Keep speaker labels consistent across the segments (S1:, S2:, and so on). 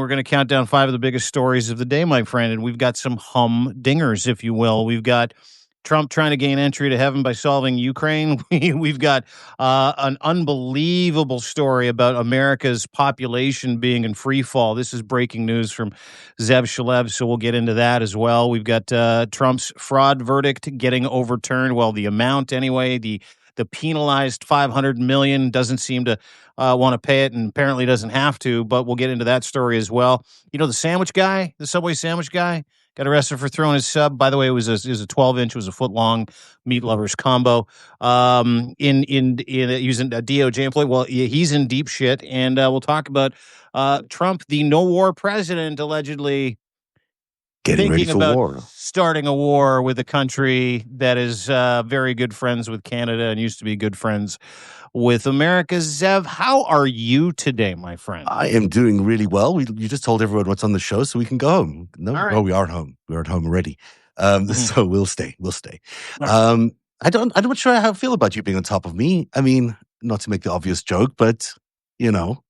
S1: we're going to count down 5 of the biggest stories of the day, my friend. And we've got some humdingers, if you will. We've got Trump trying to gain entry to heaven by solving Ukraine. We've got an unbelievable story about America's population being in free fall. This is breaking news from Zev Shalev, so we'll get into that as well. We've got Trump's fraud verdict getting overturned. Well, the amount anyway, the penalized $500 million doesn't seem to want to pay it, and apparently doesn't have to, but we'll get into that story as well. You know, the sandwich guy, the Subway sandwich guy, got arrested for throwing his sub. By the way, it was a 12-inch, it was a foot-long meat lovers combo. Using a DOJ employee. Well, he's in deep shit, and we'll talk about Trump, the no-war president, allegedly
S2: getting ready
S1: thinking
S2: for
S1: about
S2: war.
S1: Starting a war with a country that is very good friends with Canada and used to be good friends with America. Zev, how are you today, my friend?
S2: I am doing really well. You just told everyone what's on the show, so we can go home. No,
S1: All right.
S2: Oh, we are at home. We're at home already. So we'll stay.
S1: Right.
S2: I'm not sure how I feel about you being on top of me. I mean, not to make the obvious joke, but you know.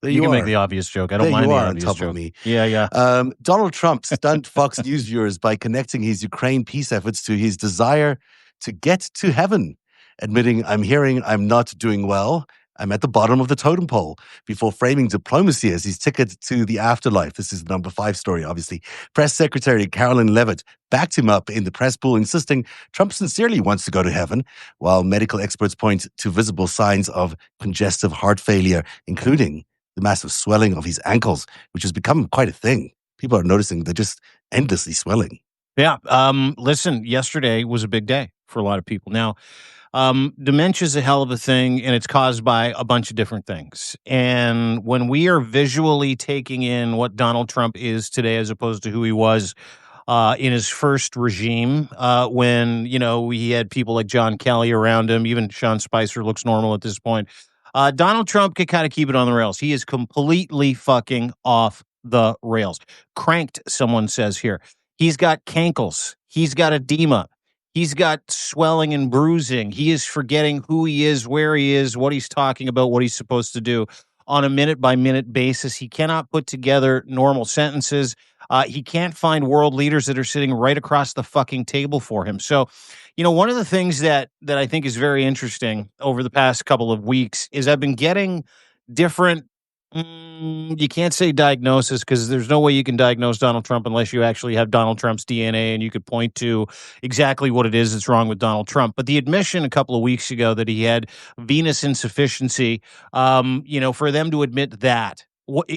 S1: You can make the obvious joke. I don't mind the obvious joke.
S2: On top of me.
S1: Yeah.
S2: Donald Trump stunned Fox News viewers by connecting his Ukraine peace efforts to his desire to get to heaven, admitting, I'm not doing well. I'm at the bottom of the totem pole, before framing diplomacy as his ticket to the afterlife. This is the number 5 story, obviously. Press Secretary Carolyn Levitt backed him up in the press pool, insisting Trump sincerely wants to go to heaven, while medical experts point to visible signs of congestive heart failure, including the massive swelling of his ankles, which has become quite a thing. People are noticing they're just endlessly swelling.
S1: Yeah. Listen, yesterday was a big day for a lot of people. Now, dementia is a hell of a thing, and it's caused by a bunch of different things. And when we are visually taking in what Donald Trump is today, as opposed to who he was in his first regime, when, he had people like John Kelly around him, even Sean Spicer looks normal at this point. Donald Trump can kind of keep it on the rails. He is completely fucking off the rails. Cranked, someone says here. He's got cankles. He's got edema. He's got swelling and bruising. He is forgetting who he is, where he is, what he's talking about, what he's supposed to do on a minute-by-minute basis. He cannot put together normal sentences. He can't find world leaders that are sitting right across the fucking table for him. So, one of the things that I think is very interesting over the past couple of weeks is I've been getting different, you can't say diagnosis, because there's no way you can diagnose Donald Trump unless you actually have Donald Trump's DNA and you could point to exactly what it is that's wrong with Donald Trump. But the admission a couple of weeks ago that he had venous insufficiency, for them to admit that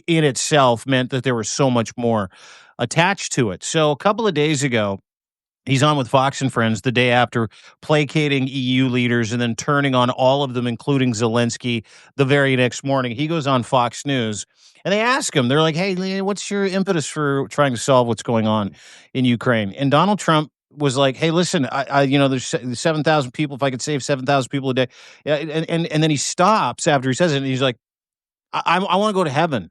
S1: in itself meant that there was so much more attached to it. So a couple of days ago, he's on with Fox and Friends the day after placating EU leaders and then turning on all of them, including Zelensky, the very next morning. He goes on Fox News and they ask him, they're like, hey, what's your impetus for trying to solve what's going on in Ukraine? And Donald Trump was like, hey, listen, there's 7,000 people. If I could save 7,000 people a day. And then he stops after he says it and he's like, I want to go to heaven.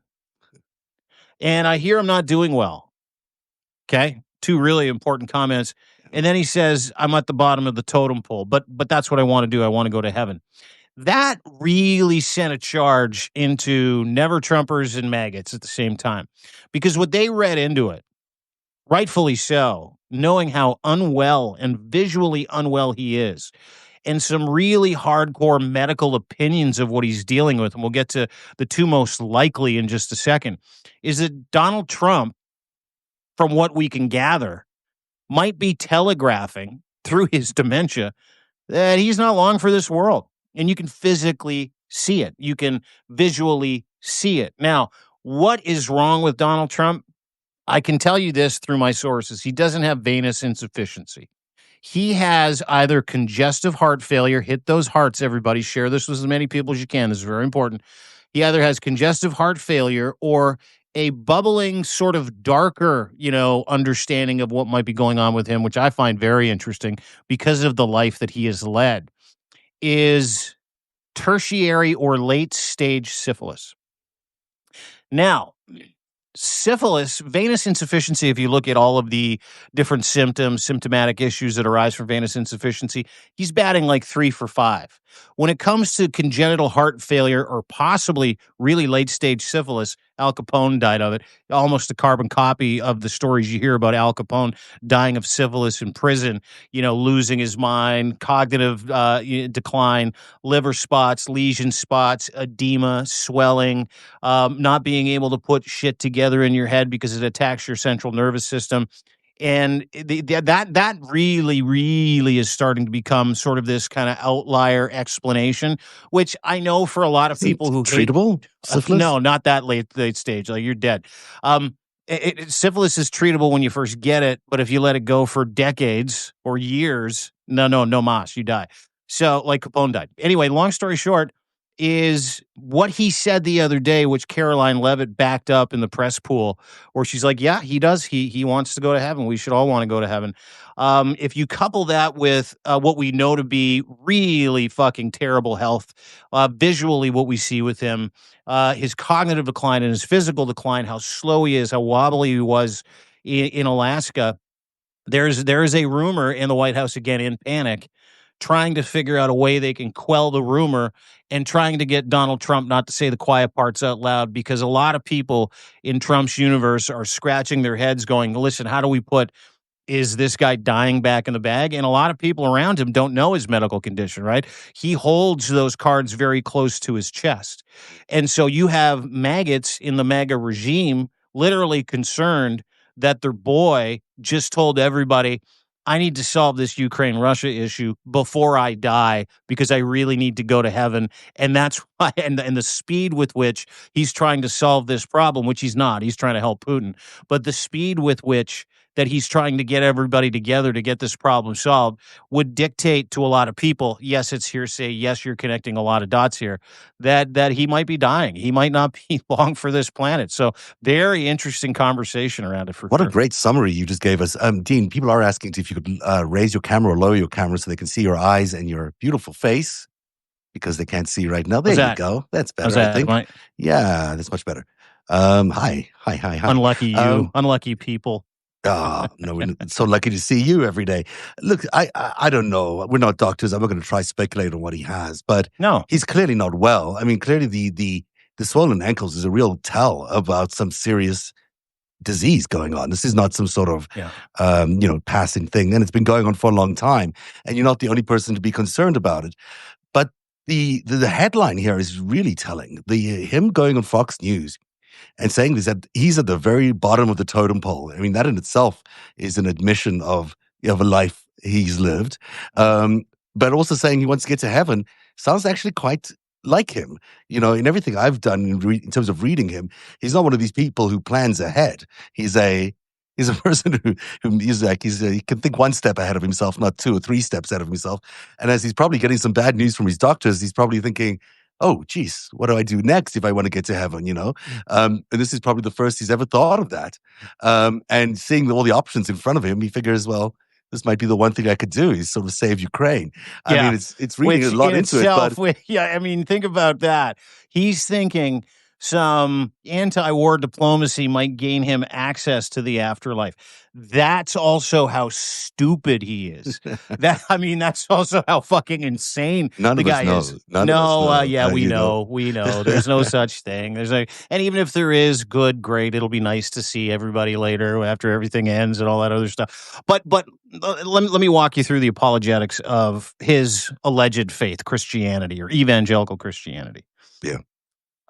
S1: And I hear I'm not doing well. Okay. 2 really important comments. And then he says, I'm at the bottom of the totem pole, but that's what I want to do. I want to go to heaven. That really sent a charge into never Trumpers and maggots at the same time, because what they read into it, rightfully so, knowing how unwell and visually unwell he is, and some really hardcore medical opinions of what he's dealing with, and we'll get to the 2 most likely in just a second, is that Donald Trump, from what we can gather, might be telegraphing through his dementia that he's not long for this world. And you can physically see it. You can visually see it. Now, what is wrong with Donald Trump? I can tell you this through my sources. He doesn't have venous insufficiency. He has either congestive heart failure. Hit those hearts, everybody. Share this with as many people as you can. This is very important. He either has congestive heart failure or a bubbling, sort of darker, understanding of what might be going on with him, which I find very interesting because of the life that he has led, is tertiary or late stage syphilis. Now, syphilis, venous insufficiency, if you look at all of the different symptomatic issues that arise from venous insufficiency, he's batting like 3 for 5. When it comes to congenital heart failure or possibly really late-stage syphilis, Al Capone died of it. Almost a carbon copy of the stories you hear about Al Capone dying of syphilis in prison, losing his mind, cognitive decline, liver spots, lesion spots, edema, swelling, not being able to put shit together in your head because it attacks your central nervous system. And that really, really is starting to become sort of this kind of outlier explanation, which I know for a lot of
S2: Isn't
S1: people who hate.
S2: treatable syphilis?
S1: No, not that late stage. Like, you're dead. Syphilis is treatable when you first get it, but if you let it go for decades or years, no mas, you die. So, like Capone died. Anyway, long story short, is what he said the other day, which Caroline Levitt backed up in the press pool, where she's like, "Yeah, he does. He wants to go to heaven. We should all want to go to heaven." If you couple that with what we know to be really fucking terrible health, visually, what we see with him, his cognitive decline and his physical decline, how slow he is, how wobbly he was in Alaska. There is a rumor in the White House, again in panic, trying to figure out a way they can quell the rumor and trying to get Donald Trump not to say the quiet parts out loud, because a lot of people in Trump's universe are scratching their heads going, listen, how do we put, is this guy dying back in the bag? And a lot of people around him don't know his medical condition, right? He holds those cards very close to his chest. And so you have maggots in the MAGA regime literally concerned that their boy just told everybody, I need to solve this Ukraine-Russia issue before I die because I really need to go to heaven. And that's why, and the speed with which he's trying to solve this problem, which he's not, he's trying to help Putin, but the speed with which that he's trying to get everybody together to get this problem solved would dictate to a lot of people, yes, it's hearsay, yes, you're connecting a lot of dots here, that he might be dying. He might not be long for this planet. So very interesting conversation around it for
S2: What
S1: sure.
S2: a great summary you just gave us. Dean, people are asking if you could raise your camera or lower your camera so they can see your eyes and your beautiful face, because they can't see right now. There you go. That's
S1: How's
S2: better, I
S1: that?
S2: think. Yeah, that's much better. Hi.
S1: Unlucky you. Unlucky people.
S2: Oh, no, we're so lucky to see you every day. Look, I don't know. We're not doctors. I'm not going to try speculate on what he has, but
S1: No.
S2: he's clearly not well. I mean, clearly the swollen ankles is a real tell about some serious disease going on. This is not some sort of, passing thing. And it's been going on for a long time. And you're not the only person to be concerned about it. But the headline here is really telling. Him going on Fox News and saying this, that he's at the very bottom of the totem pole. I mean, that in itself is an admission of a life he's lived. But also saying he wants to get to heaven sounds actually quite like him. In everything I've done in terms of reading him, he's not one of these people who plans ahead. He's a person who he can think one step ahead of himself, not 2 or 3 steps ahead of himself. And as he's probably getting some bad news from his doctors, he's probably thinking, oh, geez, what do I do next if I want to get to heaven, And this is probably the first he's ever thought of that. And seeing all the options in front of him, he figures, well, this might be the one thing I could do is sort of save Ukraine. I mean, it's reading a lot into it. But
S1: I mean, think about that. He's thinking some anti-war diplomacy might gain him access to the afterlife. That's also how stupid he is. That's also how fucking insane the guy is. We know. There's no such thing. And even if there is, great. It'll be nice to see everybody later after everything ends and all that other stuff. But let me walk you through the apologetics of his alleged faith, Christianity or evangelical Christianity.
S2: Yeah.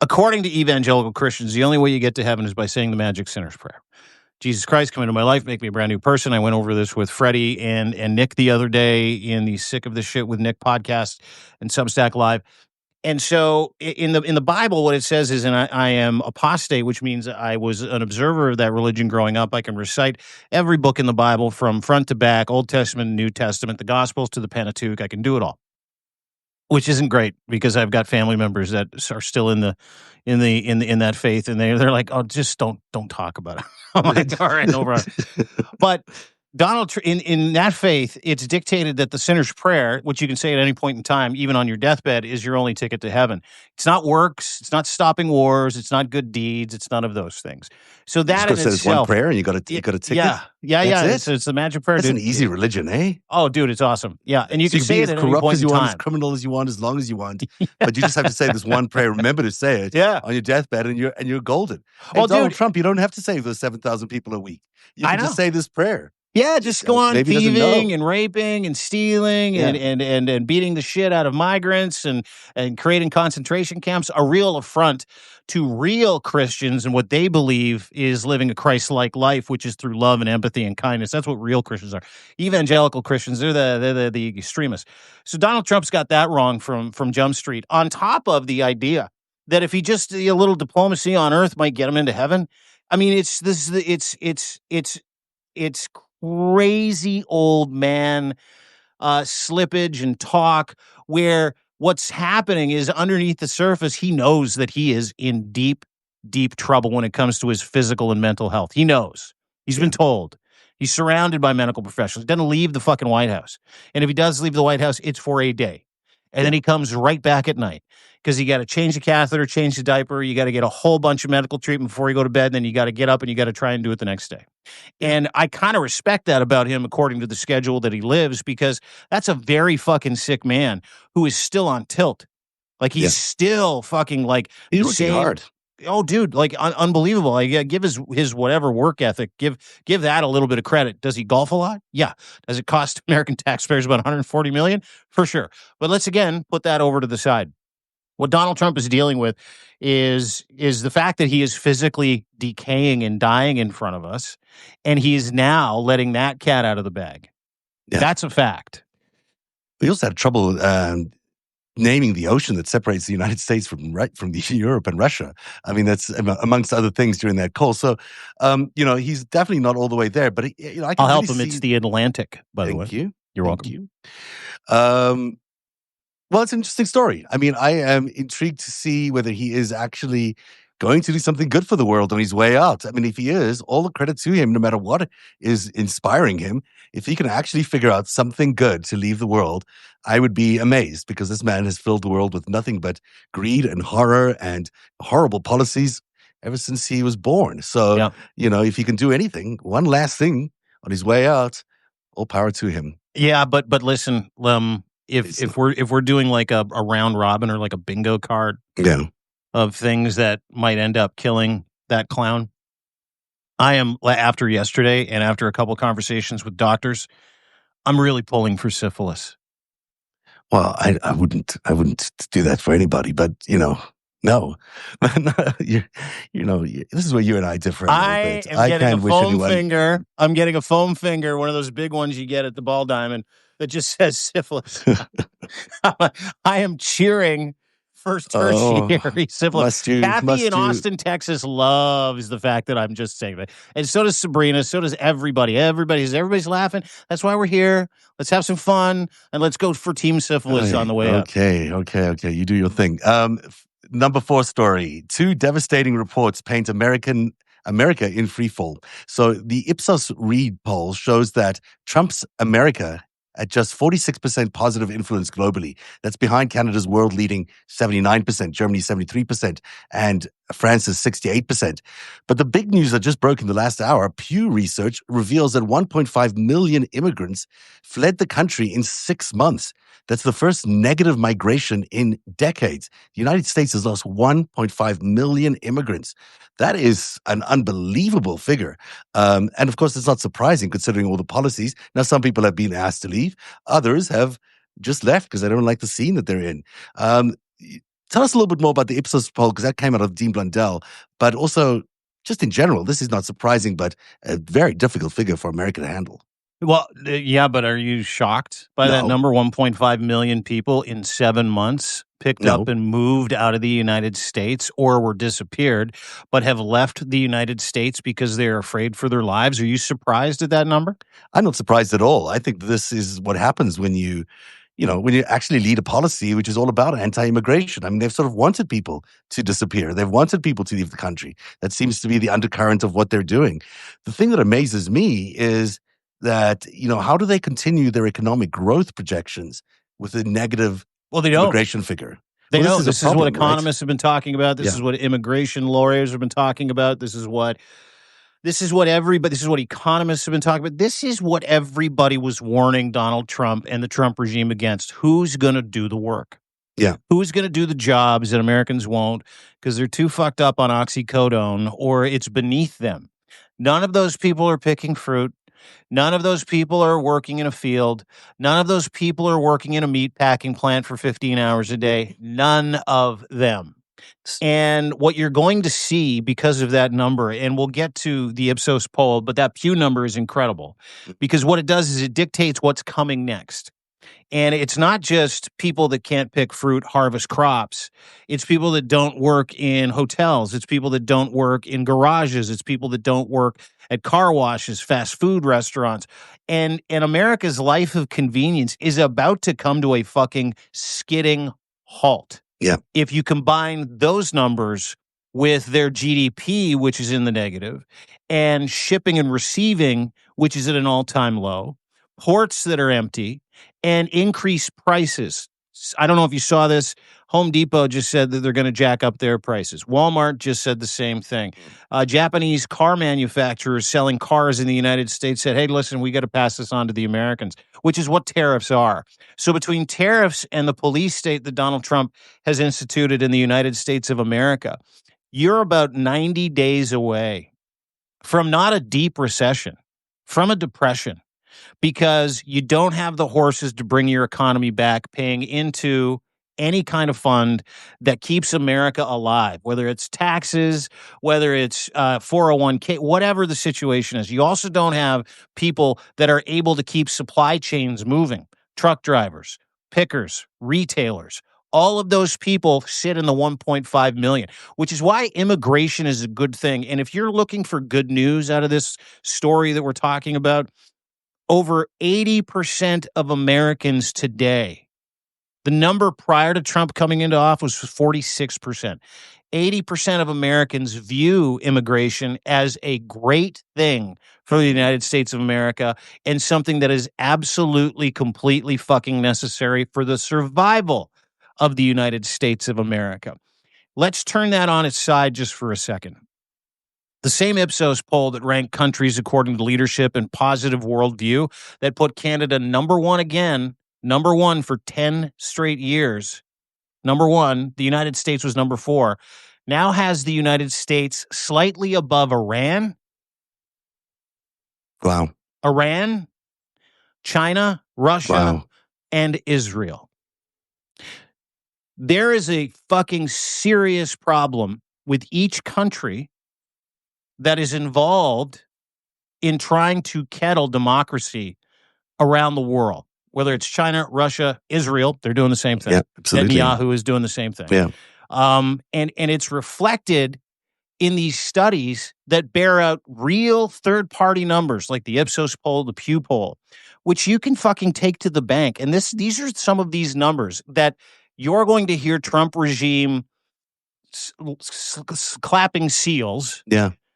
S1: According to evangelical Christians, the only way you get to heaven is by saying the magic sinner's prayer. Jesus Christ, come into my life, make me a brand new person. I went over this with Freddie and Nick the other day in the Sick of This Shit with Nick podcast and Substack Live. And so in the Bible, what it says is, and I am apostate, which means I was an observer of that religion growing up. I can recite every book in the Bible from front to back, Old Testament, New Testament, the Gospels to the Pentateuch. I can do it all. Which isn't great because I've got family members that are still in that faith, and they're like, oh, just don't talk about it. I'm like, all right, no problem. But In that faith, it's dictated that the sinner's prayer, which you can say at any point in time, even on your deathbed, is your only ticket to heaven. It's not works, it's not stopping wars, it's not good deeds, it's none of those things. So
S2: You just
S1: that
S2: got
S1: in
S2: to say this one
S1: itself,
S2: prayer and you got a
S1: yeah,
S2: ticket.
S1: yeah,
S2: That's
S1: yeah.
S2: it.
S1: It's the magic prayer,
S2: That's an
S1: dude.
S2: easy religion, eh?
S1: Oh, dude, it's awesome. Yeah, and you
S2: So
S1: can
S2: you can be
S1: say it
S2: as
S1: at any
S2: corrupt
S1: point
S2: as
S1: in
S2: you want, as
S1: time.
S2: criminal as you want, as long as you want. But you just have to say this one prayer. Remember to say it
S1: Yeah.
S2: on your deathbed, and you're golden. Hey,
S1: Well,
S2: Donald
S1: dude,
S2: Trump, you don't have to save those 7,000 people a week. You
S1: I
S2: can just
S1: know.
S2: say this prayer.
S1: Yeah, just go on
S2: Maybe he doesn't
S1: thieving
S2: know.
S1: and raping and stealing
S2: Yeah,
S1: and beating the shit out of migrants and creating concentration camps, a real affront to real Christians and what they believe is living a Christ-like life, which is through love and empathy and kindness. That's what real Christians are. Evangelical Christians, they're the extremists. So Donald Trump's got that wrong from Jump Street. On top of the idea that if he just a little diplomacy on earth might get him into heaven. I mean, it's crazy old man slippage and talk where what's happening is underneath the surface, he knows that he is in deep, deep trouble when it comes to his physical and mental health. He knows. He's been
S2: yeah,
S1: told. He's surrounded by medical professionals. He doesn't leave the fucking White House. And if he does leave the White House, it's for a day. And
S2: yeah.
S1: then he comes right back at night because you got to change the catheter, change the diaper. You got to get a whole bunch of medical treatment before you go to bed. And then you got to get up and you got to try and do it the next day.
S2: Yeah.
S1: And I kind of respect that about him according to the schedule that he lives, because that's a very fucking sick man who is still on tilt. Like he's
S2: Yeah.
S1: still fucking like
S2: He's working hard.
S1: Oh, dude, like unbelievable. Like, yeah, give his whatever work ethic. Give that a little bit of credit. Does he golf a lot? Yeah. Does it cost American taxpayers about 140 million? For sure. But let's again put that over to the side. What Donald Trump is dealing with is the fact that he is physically decaying and dying in front of us, and he is now letting that cat out of the bag.
S2: Yeah.
S1: That's a fact.
S2: We also had trouble naming the ocean that separates the United States from Europe and Russia. I mean, that's amongst other things during that call. So, he's definitely not all the way there. But I can
S1: I'll help
S2: really
S1: him.
S2: see.
S1: It's the Atlantic, by the way.
S2: Thank you.
S1: You're
S2: Thank
S1: welcome.
S2: You. Well, it's an interesting story. I mean, I am intrigued to see whether he is actually going to do something good for the world on his way out. I mean, if he is, all the credit to him, no matter what is inspiring him. If he can actually figure out something good to leave the world, I would be amazed, because this man has filled the world with nothing but greed and horror and horrible policies ever since he was born. So,
S1: Yeah.
S2: If he can do anything, one last thing on his way out, all power to him.
S1: Yeah, but listen, if we're doing like a round robin or like a bingo card of things that might end up killing that clown, I am, after yesterday and after a couple of conversations with doctors, I'm really pulling for syphilis.
S2: Well, I wouldn't do that for anybody, but no. This is where you and I differ a little bit.
S1: I am getting a foam finger. I'm getting a foam finger, one of those big ones you get at the Ball Diamond that just says syphilis. I am cheering for tertiary syphilis. Kathy in Austin, Texas loves the fact that I'm just saying that. And so does Sabrina. So does everybody. Everybody's laughing. That's why we're here. Let's have some fun. And let's go for Team Syphilis on the way up.
S2: Okay. You do your thing. Number 4 story. 2 devastating reports paint America in freefall. So the Ipsos Reid poll shows that Trump's America at just 46% positive influence globally. That's behind Canada's world-leading 79%, Germany 73%, and France's 68%. But the big news that just broke in the last hour, Pew Research reveals that 1.5 million immigrants fled the country in 6 months. That's the first negative migration in decades. The United States has lost 1.5 million immigrants. That is an unbelievable figure. And of course, it's not surprising considering all the policies. Now, some people have been asked to leave. Others have just left because they don't like the scene that they're in. Tell us a little bit more about the Ipsos poll, because that came out of Dean Blundell. But also, just in general, this is not surprising, but a very difficult figure for America to handle.
S1: Well, yeah, but are you shocked by that number? 1.5 million people in 7 months picked up and moved out of the United States, or were disappeared, but have left the United States because they're afraid for their lives. Are you surprised at that number?
S2: I'm not surprised at all. I think this is what happens when you actually lead a policy which is all about anti-immigration. I mean, they've sort of wanted people to disappear. They've wanted people to leave the country. That seems to be the undercurrent of what they're doing. The thing that amazes me is that, how do they continue their economic growth projections with a negative
S1: Well, they don't.
S2: immigration figure?
S1: They
S2: Well, this
S1: don't.
S2: is a
S1: This is what
S2: problem, right?
S1: economists have been talking about. This
S2: Yeah.
S1: is what immigration lawyers have been talking about. This is what economists have been talking about. This is what everybody was warning Donald Trump and the Trump regime against. Who's going to do the work?
S2: Yeah.
S1: Who's going to do the jobs that Americans won't because they're too fucked up on oxycodone or it's beneath them? None of those people are picking fruit. None of those people are working in a field. None of those people are working in a meat packing plant for 15 hours a day. None of them. And what you're going to see because of that number, and we'll get to the Ipsos poll, but that Pew number is incredible because what it does is it dictates what's coming next. And it's not just people that can't pick fruit, harvest crops. It's people that don't work in hotels. It's people that don't work in garages. It's people that don't work at car washes, fast food restaurants. And America's life of convenience is about to come to a fucking skidding halt.
S2: Yeah.
S1: If you combine those numbers with their GDP, which is in the negative, and shipping and receiving, which is at an all-time low, ports that are empty, and increased prices. I don't know if you saw this. Home Depot just said that they're going to jack up their prices. Walmart just said the same thing. Japanese car manufacturers selling cars in the United States said, hey, listen, we got to pass this on to the Americans, which is what tariffs are. So between tariffs and the police state that Donald Trump has instituted in the United States of America, you're about 90 days away from not a deep recession, from a depression, because you don't have the horses to bring your economy back, paying into any kind of fund that keeps America alive, whether it's taxes, whether it's 401k, whatever the situation is. You also don't have people that are able to keep supply chains moving, truck drivers, pickers, retailers. All of those people sit in the 1.5 million, which is why immigration is a good thing. And if you're looking for good news out of this story that we're talking about, over 80% of Americans today, the number prior to Trump coming into office was 46%. 80% of Americans view immigration as a great thing for the United States of America and something that is absolutely, completely fucking necessary for the survival of the United States of America. Let's turn that on its side just for a second. The same Ipsos poll that ranked countries according to leadership and positive worldview that put Canada number one for 10 straight years. Number one, the United States was number 4. Now has the United States slightly above Iran.
S2: Wow.
S1: Iran, China, Russia,
S2: Wow.
S1: and Israel. There is a fucking serious problem with each country that is involved in trying to kettle democracy around the world, whether it's China, Russia, Israel, they're doing the same thing.
S2: Yeah, absolutely.
S1: Netanyahu is doing the same thing.
S2: Yeah.
S1: And it's reflected in these studies that bear out real third-party numbers like the Ipsos poll, the Pew poll, which you can fucking take to the bank. And these are some of these numbers that you're going to hear Trump regime clapping seals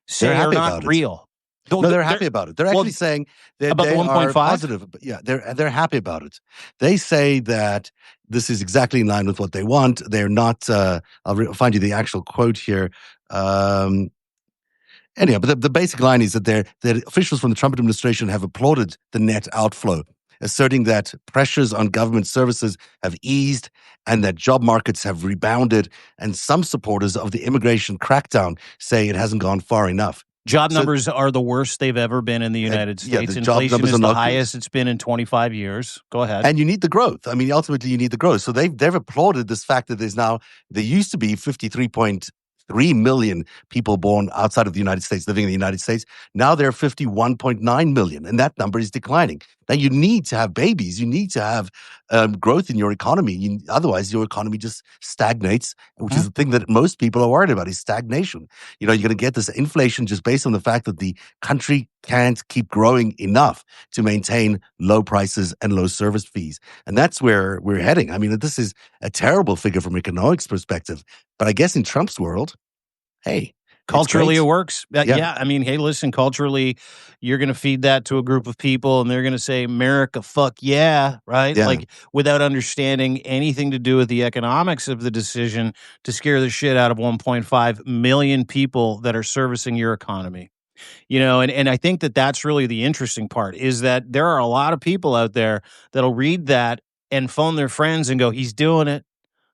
S1: say are not real.
S2: No, they're happy about it. They're actually saying that
S1: about
S2: they
S1: the 1.5?
S2: are positive. Yeah, they're happy about it. They say that this is exactly in line with what they want. They're not. I'll find you the actual quote here. Anyhow, but the basic line is that that officials from the Trump administration have applauded the net outflow, asserting that pressures on government services have eased and that job markets have rebounded. And some supporters of the immigration crackdown say it hasn't gone far enough.
S1: Job numbers are the worst they've ever been in the United States.
S2: The job
S1: Inflation
S2: numbers
S1: is
S2: are
S1: the
S2: not
S1: highest it's been in 25 years. Go ahead.
S2: And you need the growth. I mean, ultimately, you need the growth. So they've applauded this fact that there used to be 53.3 million people born outside of the United States, living in the United States. Now there are 51.9 million, and that number is declining. Now you need to have babies. You need to have growth in your economy. Otherwise, your economy just stagnates, which is the thing that most people are worried about is stagnation. You're going to get this inflation just based on the fact that the country can't keep growing enough to maintain low prices and low service fees. And that's where we're heading. I mean, this is a terrible figure from an economics perspective. But I guess in Trump's world, hey, It's
S1: Culturally,
S2: great.
S1: it works.
S2: Yeah.
S1: Yeah, I mean, hey, listen, culturally, you're going to feed that to a group of people, and they're going to say, "America, fuck yeah," right?
S2: Yeah.
S1: Like without understanding anything to do with the economics of the decision to scare the shit out of 1.5 million people that are servicing your economy. And I think that that's really the interesting part is that there are a lot of people out there that'll read that and phone their friends and go, "He's doing it.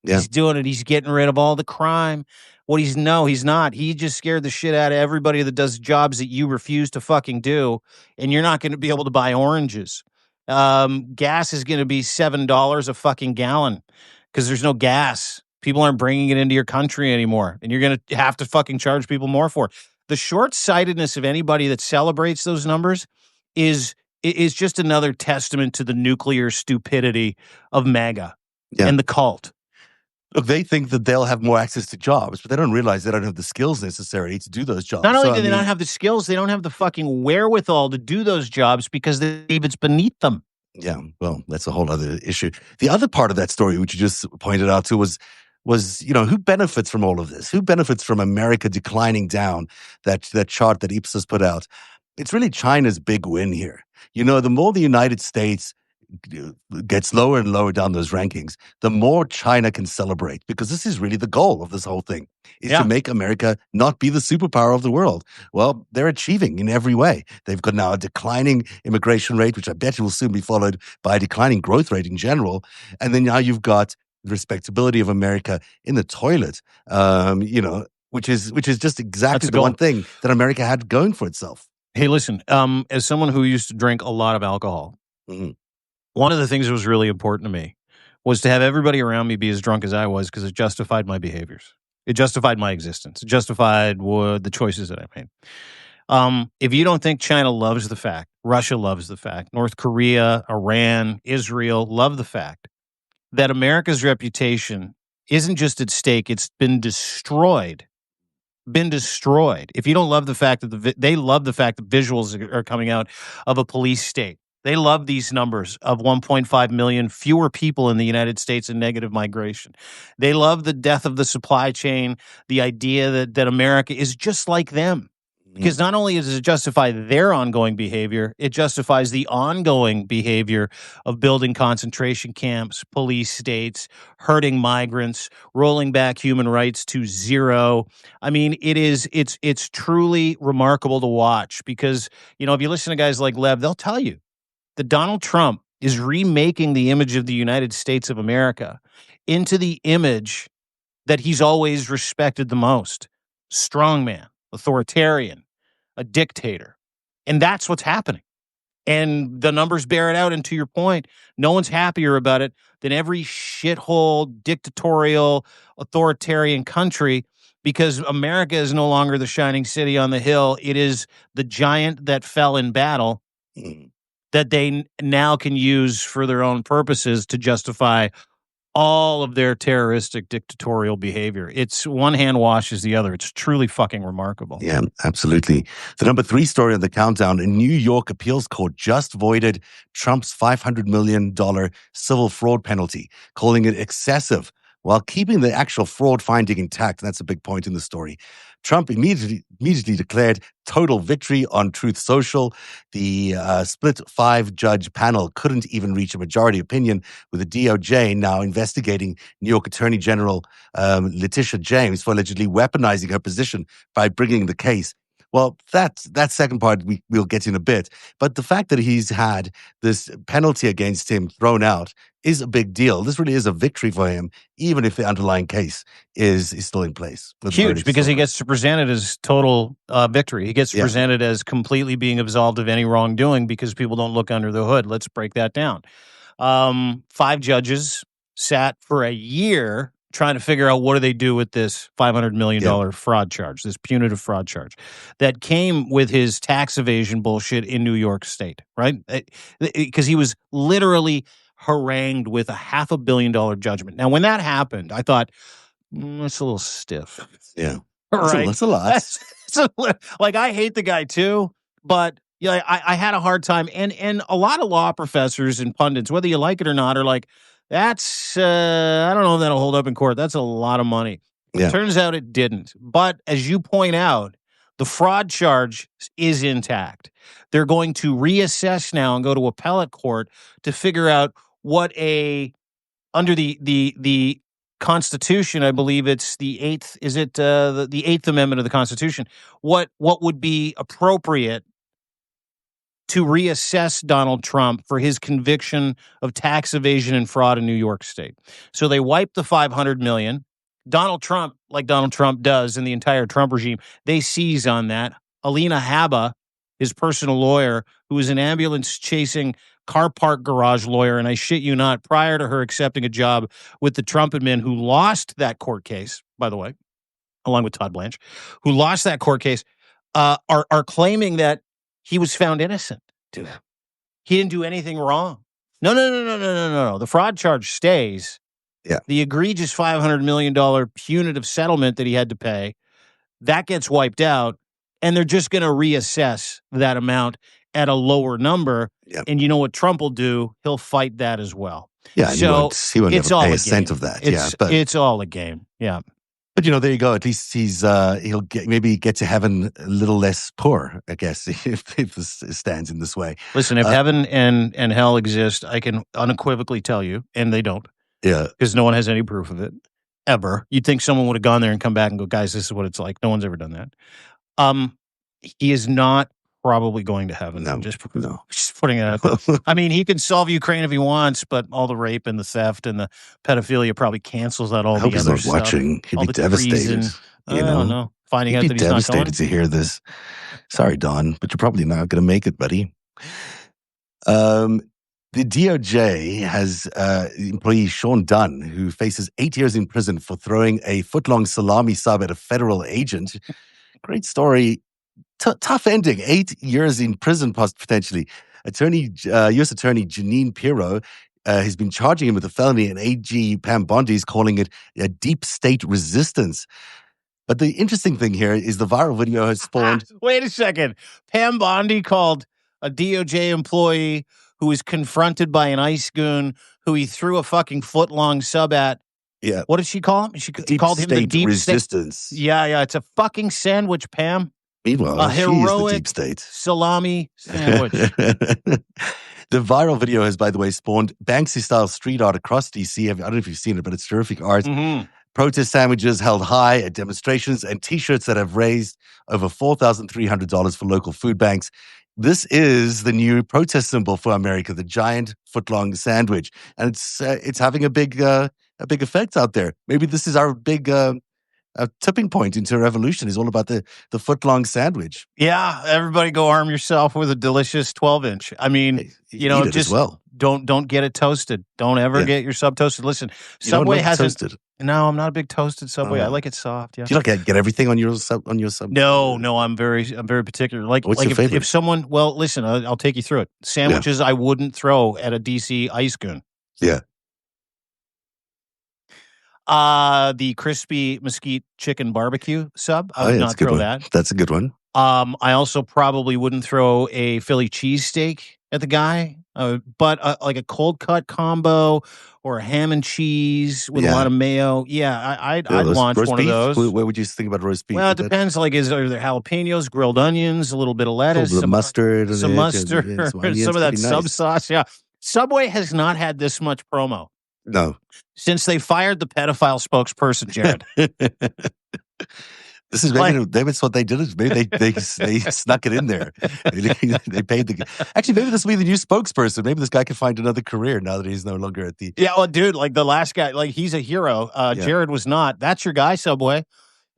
S2: Yeah.
S1: He's doing it. He's getting rid of all the crime." What he's not. He just scared the shit out of everybody that does jobs that you refuse to fucking do, and you're not going to be able to buy oranges. Gas is going to be $7 a fucking gallon because there's no gas. People aren't bringing it into your country anymore, and you're going to have to fucking charge people more for it. The short-sightedness of anybody that celebrates those numbers is is just another testament to the nuclear stupidity of MAGA
S2: Yeah.
S1: and the cult.
S2: Look, they think that they'll have more access to jobs, but they don't realize they don't have the skills necessary to do those
S1: Not
S2: jobs.
S1: only
S2: So,
S1: do
S2: I
S1: they not
S2: mean,
S1: have the skills, they don't have the fucking wherewithal to do those jobs because they believe it's beneath them.
S2: yeah, well, that's a whole other issue. The other part of that story, which you just pointed out to, was who benefits from all of this? Who benefits from America declining down that chart that Ipsos put out? It's really China's big win here. The more the United States gets lower and lower down those rankings, the more China can celebrate, because this is really the goal of this whole thing, is to
S1: Yeah,
S2: make America not be the superpower of the world. Well, they're achieving in every way. They've got now a declining immigration rate, which I bet will soon be followed by a declining growth rate in general. And then now you've got the respectability of America in the toilet, which is just
S1: that's
S2: exactly
S1: the
S2: the one
S1: goal.
S2: thing that America had going for itself.
S1: Hey, listen, as someone who used to drink a lot of alcohol,
S2: Mhm.
S1: one of the things that was really important to me was to have everybody around me be as drunk as I was because it justified my behaviors. It justified my existence. It justified the choices that I made. If you don't think China loves the fact, Russia loves the fact, North Korea, Iran, Israel love the fact that America's reputation isn't just at stake, it's been destroyed. Been destroyed. If you don't love the fact that they love the fact that visuals are coming out of a police state. They love these numbers of 1.5 million fewer people in the United States and negative migration. They love the death of the supply chain, the idea that America is just like them.
S2: Mhm.
S1: Because not only does it justify their ongoing behavior, it justifies the ongoing behavior of building concentration camps, police states, hurting migrants, rolling back human rights to zero. I mean, it's truly remarkable to watch because, if you listen to guys like Lev, they'll tell you that Donald Trump is remaking the image of the United States of America into the image that he's always respected the most. Strongman, authoritarian, a dictator. And that's what's happening. And the numbers bear it out. And to your point, no one's happier about it than every shithole, dictatorial, authoritarian country because America is no longer the shining city on the hill. It is the giant that fell in battle
S2: Mhm.
S1: that they now can use for their own purposes to justify all of their terroristic dictatorial behavior. It's one hand washes the other. It's truly fucking remarkable.
S2: Yeah, absolutely. The number 3 story on the countdown: a New York appeals court just voided Trump's $500 million civil fraud penalty, calling it excessive while keeping the actual fraud finding intact. That's a big point in the story. Trump immediately declared total victory on Truth Social. The split 5-judge panel couldn't even reach a majority opinion, with the DOJ now investigating New York Attorney General Letitia James for allegedly weaponizing her position by bringing the case. Well, that second part we'll get in a bit. But the fact that he's had this penalty against him thrown out is a big deal. This really is a victory for him, even if the underlying case is still in place. The
S1: Huge
S2: verdict is
S1: because
S2: still
S1: he
S2: out.
S1: gets to present it as total victory. He gets to
S2: Yeah.
S1: present it as completely being absolved of any wrongdoing because people don't look under the hood. Let's break that down. 5 judges sat for a year trying to figure out what do they do with this $500 million
S2: Yeah.
S1: fraud charge, this punitive fraud charge that came with his tax evasion bullshit in New York State, right? Because he was literally harangued with a $500 million judgment. Now, when that happened, I thought, that's a little stiff.
S2: Yeah.
S1: All right.
S2: That's a lot.
S1: Like, I hate the guy too, but yeah, I had a hard time. And a lot of law professors and pundits, whether you like it or not, are like, that's I don't know if that'll hold up in court. That's a lot of money.
S2: Yeah.
S1: Turns out it didn't. But as you point out, the fraud charge is intact. They're going to reassess now and go to appellate court to figure out what under the Constitution, I believe it's the eighth. Is it the Eighth Amendment of the Constitution? What would be appropriate to reassess Donald Trump for his conviction of tax evasion and fraud in New York State? So they wiped the $500 million. Donald Trump, like Donald Trump does in the entire Trump regime, they seize on that. Alina Habba, his personal lawyer, who was an ambulance chasing car park garage lawyer, and I shit you not, prior to her accepting a job with the Trump admin, who lost that court case, by the way, along with Todd Blanche, who lost that court case, are claiming that he was found innocent. Dude, he didn't do anything wrong. No. The fraud charge stays.
S2: Yeah.
S1: The egregious $500 million punitive settlement that he had to pay, that gets wiped out, and they're just going to reassess that amount at a lower number.
S2: Yep.
S1: And you know what Trump will do? He'll fight that as well.
S2: Yeah, and
S1: so
S2: he won't
S1: it's
S2: never
S1: all
S2: pay
S1: a
S2: a cent
S1: game.
S2: of that.
S1: It's all a game. Yeah.
S2: But there you go. At least he'll maybe get to heaven a little less poor, I guess, if this stands in this way.
S1: Listen, if heaven and hell exist, I can unequivocally tell you, and they don't.
S2: Yeah.
S1: Because no one has any proof of it, ever. You'd think someone would have gone there and come back and go, guys, this is what it's like. No one's ever done that. He is not probably going to heaven.
S2: No.
S1: Just putting it out there. I mean, he can solve Ukraine if he wants, but all the rape and the theft and the pedophilia probably cancels out all
S2: I hope
S1: the
S2: he's
S1: other
S2: not
S1: stuff.
S2: watching. He'd
S1: All
S2: be
S1: the
S2: devastated.
S1: treason. I don't know. Finding out
S2: He'd
S1: that
S2: be
S1: he's not going.
S2: devastated to hear this. Sorry, Don, but you're probably not going to make it, buddy. The DOJ has employee Sean Dunn, who faces 8 years in prison for throwing a footlong salami sub at a federal agent. Great story. Tough ending. 8 years in prison, potentially. U.S. Attorney Janine Pirro has been charging him with a felony, and AG Pam Bondi is calling it a deep state resistance. But the interesting thing here is the viral video has spawned.
S1: Wait a second. Pam Bondi called a DOJ employee who was confronted by an ICE goon who he threw a fucking footlong sub at.
S2: Yeah.
S1: What did she call him? She called him the deep
S2: resistance.
S1: State. Yeah. It's a fucking sandwich, Pam.
S2: Meanwhile,
S1: a heroic
S2: the deep state
S1: salami sandwich.
S2: The viral video has, by the way, spawned Banksy-style street art across DC. I don't know if you've seen it, but it's terrific art.
S1: Mm-hmm.
S2: Protest sandwiches held high at demonstrations and T-shirts that have raised over $4,300 for local food banks. This is the new protest symbol for America, the giant footlong sandwich, and it's having a big effect out there. Maybe this is our big tipping point into a revolution. Is all about the footlong sandwich.
S1: Yeah, everybody go arm yourself with a delicious 12-inch. I mean,
S2: Eat it as well.
S1: Don't get it toasted. Don't ever get your sub toasted. Listen, Subway hasn't.
S2: Toasted.
S1: No, I'm not a big toasted Subway. I like it soft. Yeah.
S2: Do you like get everything on your sub?
S1: No, I'm very particular. Like,
S2: what's your favorite?
S1: If someone, well, listen, I'll take you through it. Sandwiches I wouldn't throw at a DC ice goon.
S2: Yeah.
S1: The crispy mesquite chicken barbecue sub. I would not throw that.
S2: That's a good one.
S1: I also probably wouldn't throw a Philly cheesesteak at the guy, but like a cold cut combo or a ham and cheese with a lot of mayo. Yeah, I'd launch one of those.
S2: What would you think about roast beef?
S1: Well, it depends. Like, are there jalapenos, grilled onions, a little bit of lettuce,
S2: some mustard,
S1: some of that sub sauce? Yeah. Subway has not had this much promo.
S2: No.
S1: Since they fired the pedophile spokesperson, Jared.
S2: This is maybe that's what they did. Maybe they snuck it in there. They paid actually, maybe this will be the new spokesperson. Maybe this guy can find another career now that he's no longer at the.
S1: Yeah, well, dude, like the last guy, like he's a hero. Jared was not. That's your guy, Subway.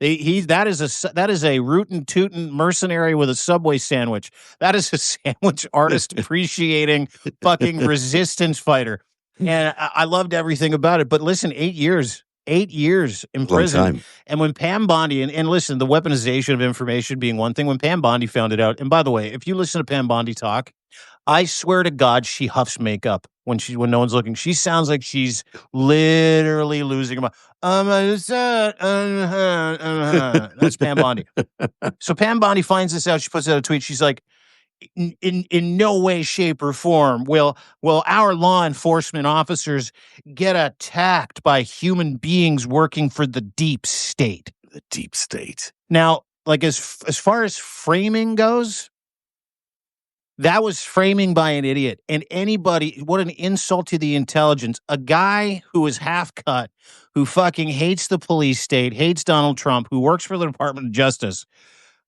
S1: That is a rootin' tootin' mercenary with a Subway sandwich. That is a sandwich artist appreciating fucking resistance fighter. And I loved everything about it. But listen, 8 years in prison. And when Pam Bondi, and listen, the weaponization of information being one thing, when Pam Bondi found it out, and by the way, if you listen to Pam Bondi talk, I swear to God, she huffs makeup when no one's looking. She sounds like she's literally losing her mind. That's Pam Bondi. So Pam Bondi finds this out. She puts out a tweet. She's like, in no way, shape, or form will our law enforcement officers get attacked by human beings working for the deep state.
S2: The deep state.
S1: Now, like as far as framing goes, that was framing by an idiot. And anybody, what an insult to the intelligence. A guy who is half cut, who fucking hates the police state, hates Donald Trump, who works for the Department of Justice,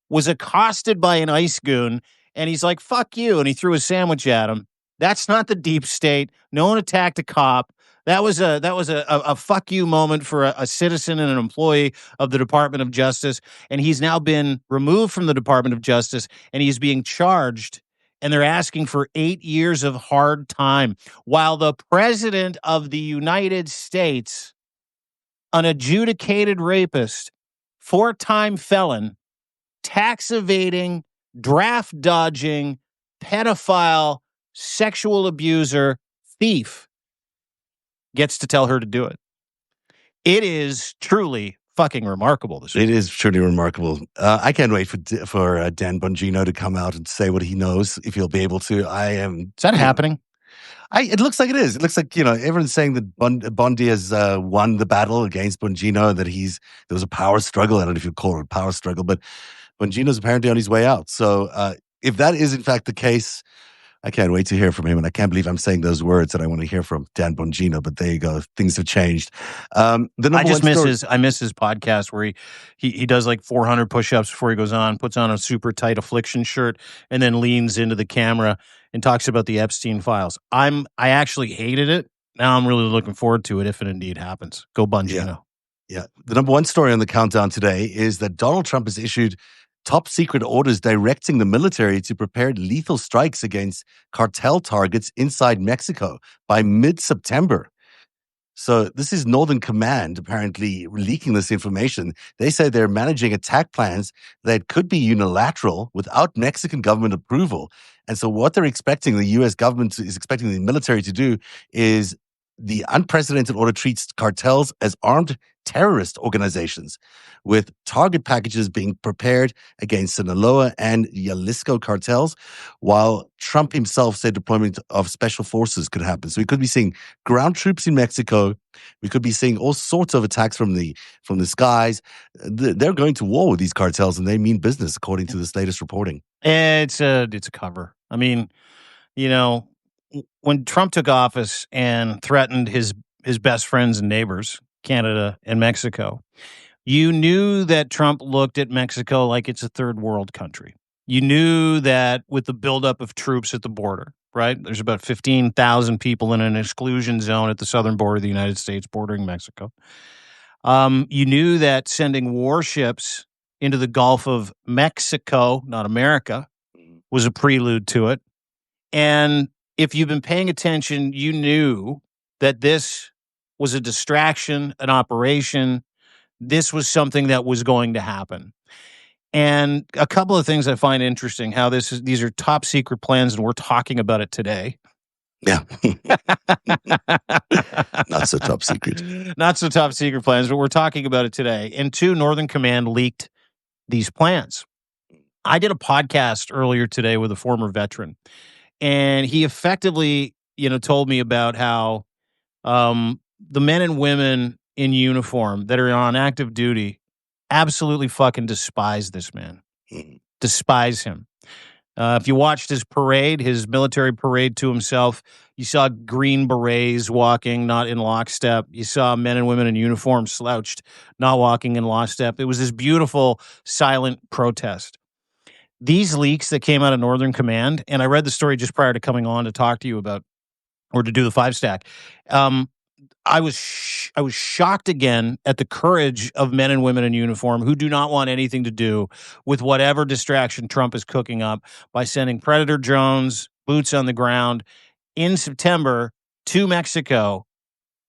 S1: was accosted by an ICE goon, and he's like, fuck you, and he threw a sandwich at him. That's not the deep state. No one attacked a cop. That was a fuck you moment for a citizen and an employee of the Department of Justice, and he's now been removed from the Department of Justice, and he's being charged, and they're asking for 8 years of hard time, while the President of the United States, an adjudicated rapist, 4-time felon, tax evading, draft dodging, pedophile, sexual abuser, thief, gets to tell her to do it. It is truly fucking remarkable this week.
S2: It is truly remarkable. I can't wait for Dan Bongino to come out and say what he knows, if he'll be able to.
S1: Is that happening?
S2: It looks like it is. It looks like, everyone's saying that Bondi has won the battle against Bongino, that there was a power struggle. I don't know if you call it a power struggle, but Bongino's apparently on his way out. So if that is in fact the case, I can't wait to hear from him. And I can't believe I'm saying those words that I want to hear from Dan Bongino, but there you go. Things have changed.
S1: I miss his podcast where he does like 400 push-ups before he goes on, puts on a super tight affliction shirt, and then leans into the camera and talks about the Epstein files. I actually hated it. Now I'm really looking forward to it if it indeed happens. Go Bongino.
S2: Yeah. The number one story on the countdown today is that Donald Trump has issued top secret orders directing the military to prepare lethal strikes against cartel targets inside Mexico by mid-September. So this is Northern Command apparently leaking this information. They say they're managing attack plans that could be unilateral without Mexican government approval. And so what they're expecting, the U.S. government is expecting the military to do, is the unprecedented order treats cartels as armed terrorist organizations, with target packages being prepared against Sinaloa and Jalisco cartels, while Trump himself said deployment of special forces could happen. So we could be seeing ground troops in Mexico. We could be seeing all sorts of attacks from the skies. They're going to war with these cartels, and they mean business, according to this latest reporting.
S1: It's a cover. I mean, when Trump took office and threatened his best friends and neighbors, Canada and Mexico, you knew that Trump looked at Mexico like it's a third world country. You knew that with the buildup of troops at the border, right? There's about 15,000 people in an exclusion zone at the southern border of the United States bordering Mexico. You knew that sending warships into the Gulf of Mexico, not America, was a prelude to it. And if you've been paying attention, you knew that this was a distraction, an operation. This was something that was going to happen. And a couple of things I find interesting, how these are top secret plans, and we're talking about it today.
S2: Yeah. Not so top secret.
S1: Not so top secret plans, but we're talking about it today. And two, Northern Command leaked these plans. I did a podcast earlier today with a former veteran, and he effectively, told me about how the men and women in uniform that are on active duty absolutely fucking despise this man. Despise him. If you watched his parade, his military parade to himself, you saw green berets walking, not in lockstep. You saw men and women in uniform slouched, not walking in lockstep. It was this beautiful, silent protest. These leaks that came out of Northern Command, and I read the story just prior to coming on to talk to you about, or to do the FiveStack. I was shocked again at the courage of men and women in uniform who do not want anything to do with whatever distraction Trump is cooking up by sending Predator drones, boots on the ground in September to Mexico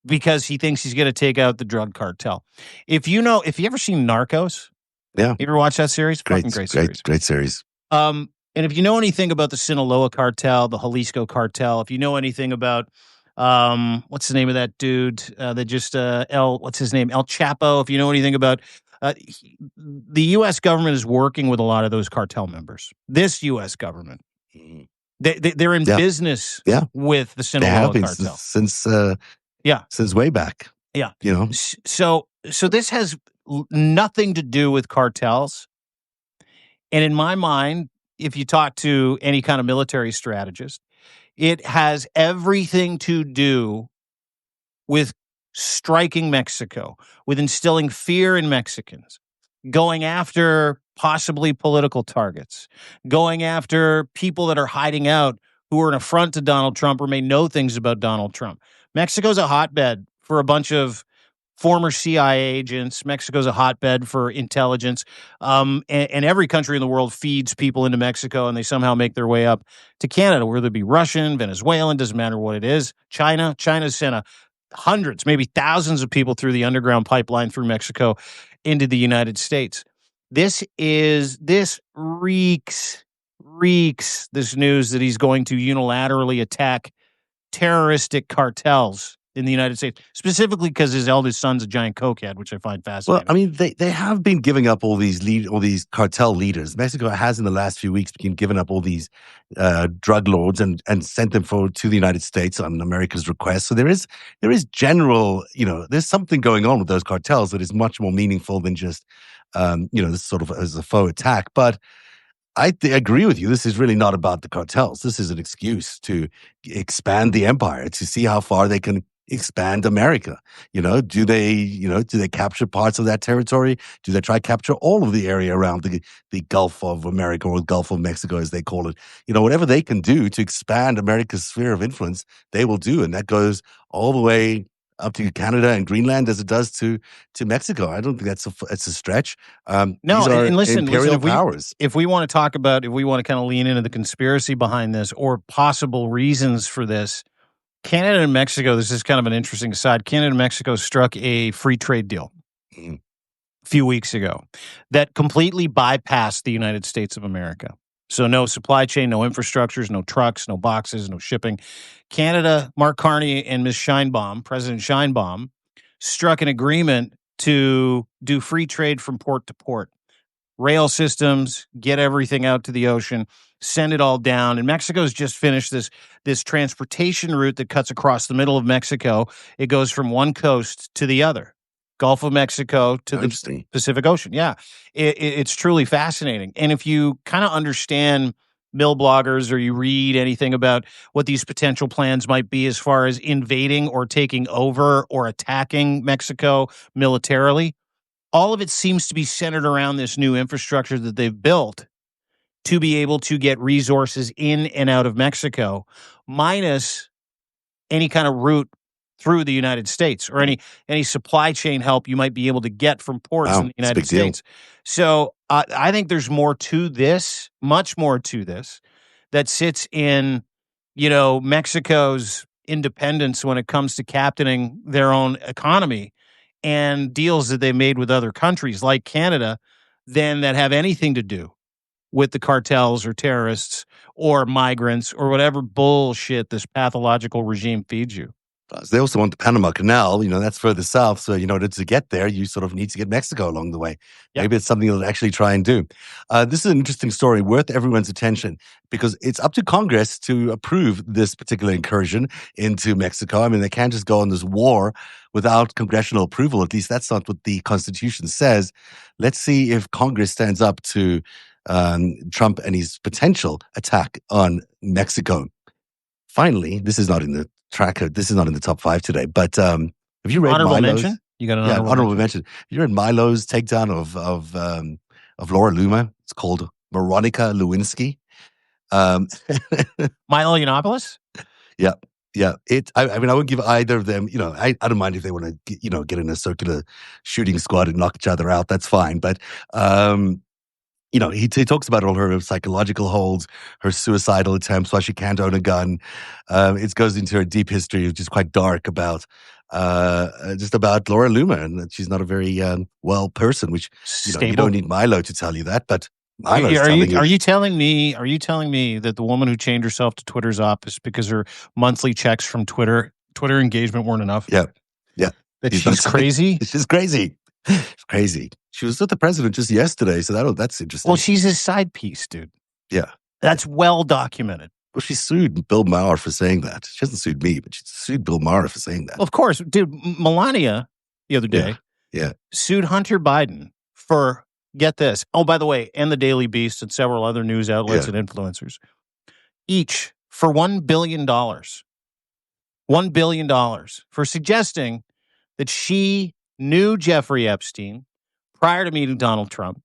S1: because he thinks he's going to take out the drug cartel. If you ever seen Narcos,
S2: yeah,
S1: you ever watched that series? Fucking great series.
S2: Great series.
S1: And if you know anything about the Sinaloa cartel, the Jalisco cartel, if you know anything about what's the name of that dude that just what's his name? El Chapo. If you know anything about the U.S. government is working with a lot of those cartel members. This U.S. government
S2: Mhm.
S1: They're in
S2: Yeah,
S1: business
S2: yeah,
S1: with the
S2: they have
S1: Sinaloa
S2: been
S1: cartel. Yeah.
S2: since way back.
S1: Yeah.
S2: You know,
S1: So this has nothing to do with cartels. And in my mind, if you talk to any kind of military strategist, it has everything to do with striking Mexico, with instilling fear in Mexicans, going after possibly political targets, going after people that are hiding out who are an affront to Donald Trump or may know things about Donald Trump. Mexico's a hotbed for a bunch of former CIA agents. Mexico's a hotbed for intelligence. And every country in the world feeds people into Mexico and they somehow make their way up to Canada, whether it be Russian, Venezuelan, doesn't matter what it is. China's sent hundreds, maybe thousands of people through the underground pipeline through Mexico into the United States. This reeks this news that he's going to unilaterally attack terroristic cartels in the United States, specifically because his eldest son's a giant cokehead, which I find
S2: well,
S1: fascinating.
S2: I mean, they have been giving up all these cartel leaders. Mexico has in the last few weeks been giving up all these drug lords and sent them to the United States on America's request. So there is general, there's something going on with those cartels that is much more meaningful than just this sort of as a faux attack. But agree with you. This is really not about the cartels. This is an excuse to expand the empire, to see how far they can expand America. Do they capture parts of that territory? Do they try to capture all of the area around the Gulf of America, or Gulf of Mexico, as they call it? Whatever they can do to expand America's sphere of influence, they will do. And that goes all the way up to Canada and Greenland as it does to Mexico. I don't think it's a stretch.
S1: No,
S2: These are
S1: and listen,
S2: imperial powers.
S1: if we want to talk about, if we want to kind of lean into the conspiracy behind this or possible reasons for this, Canada and Mexico, this is kind of an interesting aside. Canada and Mexico struck a free trade deal
S2: Mhm.
S1: a few weeks ago that completely bypassed the United States of America. So no supply chain, no infrastructures, no trucks, no boxes, no shipping. Canada, Mark Carney and Ms. Scheinbaum, President Scheinbaum, struck an agreement to do free trade from port to port. Rail systems, get everything out to the ocean, send it all down. And Mexico's just finished this transportation route that cuts across the middle of Mexico. It goes from one coast to the other, Gulf of Mexico to
S2: Oh,
S1: the
S2: interesting.
S1: Pacific Ocean. Yeah, it's truly fascinating. And if you kind of understand mill bloggers or you read anything about what these potential plans might be as far as invading or taking over or attacking Mexico militarily, all of it seems to be centered around this new infrastructure that they've built to be able to get resources in and out of Mexico, minus any kind of route through the United States or
S2: Mm.
S1: any supply chain help you might be able to get from ports in
S2: Wow,
S1: the
S2: it's a
S1: United
S2: big deal.
S1: States. So I think there's more to this, much more to this, that sits in Mexico's independence when it comes to captaining their own economy and deals that they made with other countries like Canada than that have anything to do with the cartels or terrorists or migrants or whatever bullshit this pathological regime feeds you.
S2: They also want the Panama Canal. That's further south. So, to get there, you sort of need to get Mexico along the way.
S1: Yeah.
S2: Maybe it's something they'll actually try and do. This is an interesting story worth everyone's attention because it's up to Congress to approve this particular incursion into Mexico. I mean, they can't just go on this war without congressional approval. At least that's not what the Constitution says. Let's see if Congress stands up to Trump and his potential attack on Mexico. Finally, this is not in the tracker. This is not in the top 5 today. But have you read
S1: Honorable
S2: Milo's?
S1: mention? You got an
S2: Yeah,
S1: honorable mention?
S2: mention. Have you read Milo's takedown of Laura Loomer? It's called Veronica Lewinsky. Um,
S1: Milo Yiannopoulos?
S2: yeah, yeah. I mean, I would give either of them. I don't mind if they want to, get in a circular shooting squad and knock each other out. That's fine. But he talks about all her psychological holds, her suicidal attempts, why she can't own a gun. It goes into her deep history, which is quite dark about just about Laura Loomer, and that she's not a very well person. Which you
S1: Stable.
S2: don't need Milo to tell you that, but
S1: Are
S2: Milo's
S1: you, are
S2: telling
S1: you
S2: you.
S1: are you telling me that the woman who chained herself to Twitter's office because her monthly checks from Twitter engagement weren't enough?
S2: Yeah, yeah.
S1: That she's crazy?
S2: She's crazy. She's crazy. She was with the president just yesterday, so that's interesting.
S1: Well, she's his side piece, dude.
S2: Yeah.
S1: That's well documented.
S2: Well, she sued Bill Maher for saying that. She hasn't sued me, but she sued Bill Maher for saying that.
S1: Of course, dude, Melania the other day
S2: Yeah.
S1: sued Hunter Biden for, get this, oh, by the way, and the Daily Beast and several other news outlets and influencers, each for $1 billion. $1 billion for suggesting that she knew Jeffrey Epstein prior to meeting Donald Trump,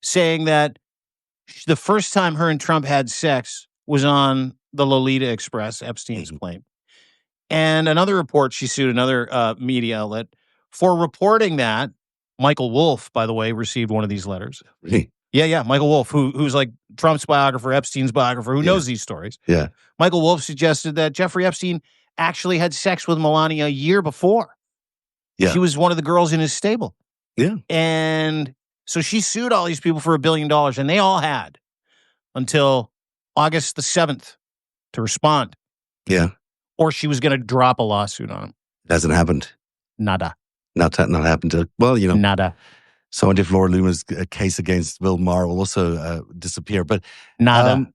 S1: saying that the first time her and Trump had sex was on the Lolita Express, Epstein's plane. And another report, she sued another media outlet for reporting that Michael Wolff, by the way, received one of these letters.
S2: Really?
S1: Yeah. Michael Wolff, who's like Trump's biographer, Epstein's biographer, who knows these stories.
S2: Yeah.
S1: Michael Wolff suggested that Jeffrey Epstein actually had sex with Melania a year before.
S2: Yeah.
S1: She was one of the girls in his stable.
S2: Yeah.
S1: And so she sued all these people for $1 billion, and they all had until August the 7th to respond.
S2: Yeah.
S1: Or she was going to drop a lawsuit on him.
S2: It hasn't happened.
S1: Nada.
S2: Not happened. Well,
S1: Nada.
S2: So I wonder if Laura Loomer's case against Bill Maher will also disappear. But,
S1: Nada.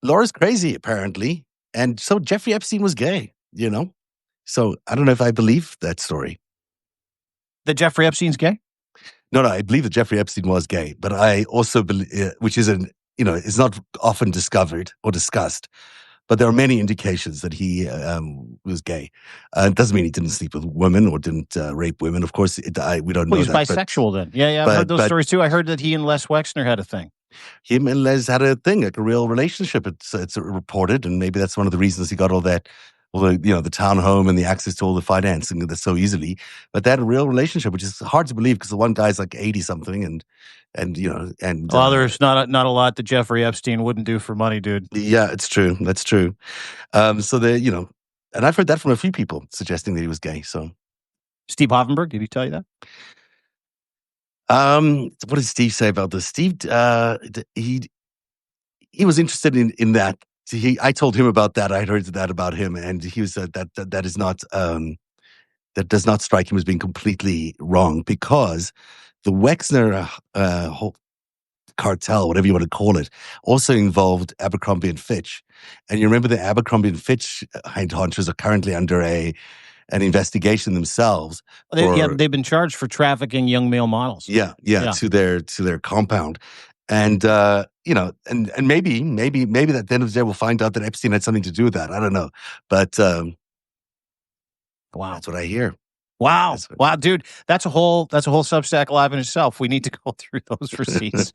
S2: Laura's crazy, apparently. And so Jeffrey Epstein was gay, So I don't know if I believe that story.
S1: That Jeffrey Epstein's gay?
S2: No, I believe that Jeffrey Epstein was gay. But I also believe, which is it's not often discovered or discussed. But there are many indications that he was gay. It doesn't mean he didn't sleep with women or didn't rape women. Of course, we don't know
S1: he's
S2: that.
S1: Bisexual then. Yeah, I've heard those stories too. I heard that he and Les Wexner had a thing.
S2: Him and Les had a thing, like a real relationship. It's reported, and maybe that's one of the reasons he got all the townhome and the access to all the financing so easily. But they had a real relationship, which is hard to believe because the one guy's like 80-something and
S1: there's not a lot that Jeffrey Epstein wouldn't do for money, dude.
S2: Yeah, it's true. That's true. So and I've heard that from a few people suggesting that he was gay. So
S1: Steve Hoffenberg, did he tell you that?
S2: What did Steve say about this? Steve, he was interested in that. I told him about that. I heard that about him, and he was that is not that does not strike him as being completely wrong because the Wexner whole cartel, whatever you want to call it, also involved Abercrombie and Fitch. And you remember the Abercrombie and Fitch hunters are currently under an investigation themselves.
S1: They've been charged for trafficking young male models.
S2: Yeah. To their compound. And and maybe that at the end of the day we'll find out that Epstein had something to do with that. I don't know. But
S1: wow.
S2: That's what I hear.
S1: Wow, dude, that's a whole Substack live in itself. We need to go through those receipts.